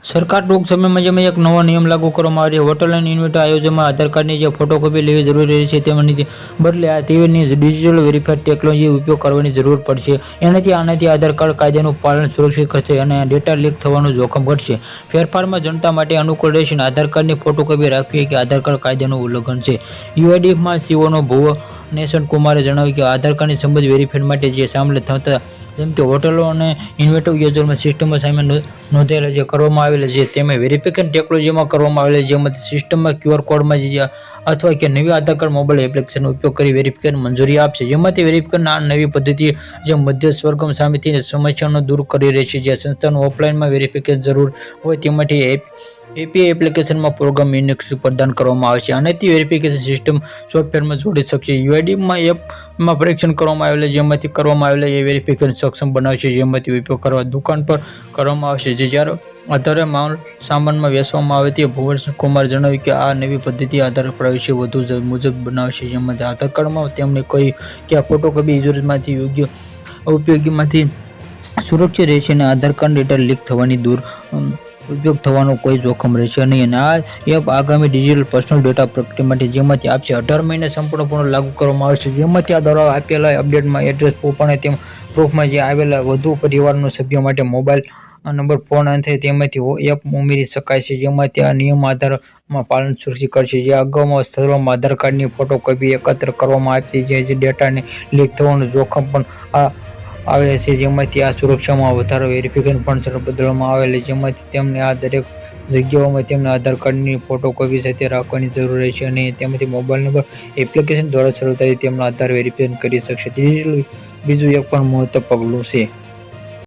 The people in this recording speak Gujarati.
સરકાર ટૂંક સમયમાં જેમાં એક નવો નિયમ લાગુ કરવામાં આવ્યો છે। હોટલ અને ઇવેન્ટ આયોજનમાં આધાર કાર્ડની જે ફોટોકોપી લેવી જરૂરી રહેશે તેની બદલે આ તેની ડિજિટલ વેરીફાઈડ ટેકનોલોજી ઉપયોગ કરવાની જરૂર પડશે। આનાથી આધાર કાર્ડ કાયદાનું પાલન સુરક્ષિત થશે અને ડેટા લીક થવાનું જોખમ ઘટશે। ફેરફારમાં જનતા માટે અનુકૂળ રહેશે અને આધાર કાર્ડની ફોટોકોપી રાખવી કે આધાર કાર્ડ કાયદાનું ઉલ્લંઘન છે। યુઆઈડીએફમાં સીઓનો ભુવનેશ્વર કુમારે જણાવ્યું કે આધાર કાર્ડની સંબંધ વેરીફાઈડ માટે જે સામેલ થતા જેમ કે હોટલો અને ઇવેન્ટ યોજવામાં સિસ્ટમો સામે નોંધાયેલા જે કરવામાં આવેલા છે તેમાં વેરિફિકેશન ટેકનોલોજીમાં કરવામાં આવેલા જેમાં સિસ્ટમમાં QR કોડમાં જે અથવા કે નવી આધાર કાર્ડ મોબાઈલ એપ્લિકેશનનો ઉપયોગ કરી વેરિફિકેશન મંજૂરી આપશે। જેમાંથી વેરિફિકેશન આ નવી પદ્ધતિ જે મધ્યસ્થ વર્ગ સામેથી સમસ્યાનો દૂર કરી રહી છે। જે સંસ્થાનું ઓફલાઈનમાં વેરિફિકેશન જરૂર હોય તે માટે એપીઆઈ એપ્લિકેશનમાં પ્રોગ્રામ ઇન્ડેક્સ પ્રદાન કરવામાં આવે છે। આનાથી વેરિફિકેશન સિસ્ટમ સોફ્ટવેરમાં જોડી શકશે। યુઆઈડીમાં એપમાં પરીક્ષણ કરવામાં આવેલા જેમાંથી કરવામાં આવેલા એ વેરિફિકેશન સક્ષમ બનાવશે જેમાંથી ઉપયોગ કરવા દુકાન પર કરવામાં આવશે। જે જ્યારે આધારે માલ સામાનમાં વેચવામાં આવે તે ભુવનેશ્વર કુમારે જણાવ્યું કે આ નવી પદ્ધતિ આધાર પ્રાઇવસી વધુ મુજબ બનાવશે। જેમાંથી આધાર કાર્ડમાં તેમણે કહ્યું કે આ ફોટોકોપી જરૂરતમાંથી યોગ્ય ઉપયોગીમાંથી સુરક્ષિત રહેશે અને આધાર કાર્ડ ડેટા લીક થવાની ઉપયોગ થવાનો કોઈ જોખમ રહેશે નહીં। અને આ એપ આગામી ડિજિટલ પર્સનલ ડેટા પ્રક્રિયા માટે જેમાંથી આપશે 18 મહિને સંપૂર્ણપણે લાગુ કરવામાં આવશે। જેમાંથી આ દ્વારા આપેલા અપડેટમાં એડ્રેસ પ્રૂફ અને તેમ પ્રૂફમાં જે આવેલા વધુ પરિવારના સભ્યો માટે મોબાઈલ નંબર ફોન અંતે તેમાંથી એપ ઉમેરી શકાય છે। જેમાંથી આ નિયમ આધારમાં પાલન સુરક્ષિત કરશે। જે અગાઉના સ્થળોમાં આધાર કાર્ડની ફોટોકોપી એકત્ર કરવામાં આવતી જે ડેટાને લીક થવાનું જોખમ પણ આવે છે। જેમાંથી આ સુરક્ષામાં વધારો વેરિફિકેશન પણ બદલવામાં આવેલ જેમાંથી તેમને આ દરેક જગ્યાઓમાં તેમને આધાર કાર્ડની ફોટોકોપી સાથે રાખવાની જરૂર રહેશે અને તેમાંથી મોબાઈલ નંબર એપ્લિકેશન દ્વારા સરળતાથી તેમનો આધાર વેરિફિકેશન કરી શકશે। બીજું એક પણ મહત્વપૂર્ણ પગલું છે।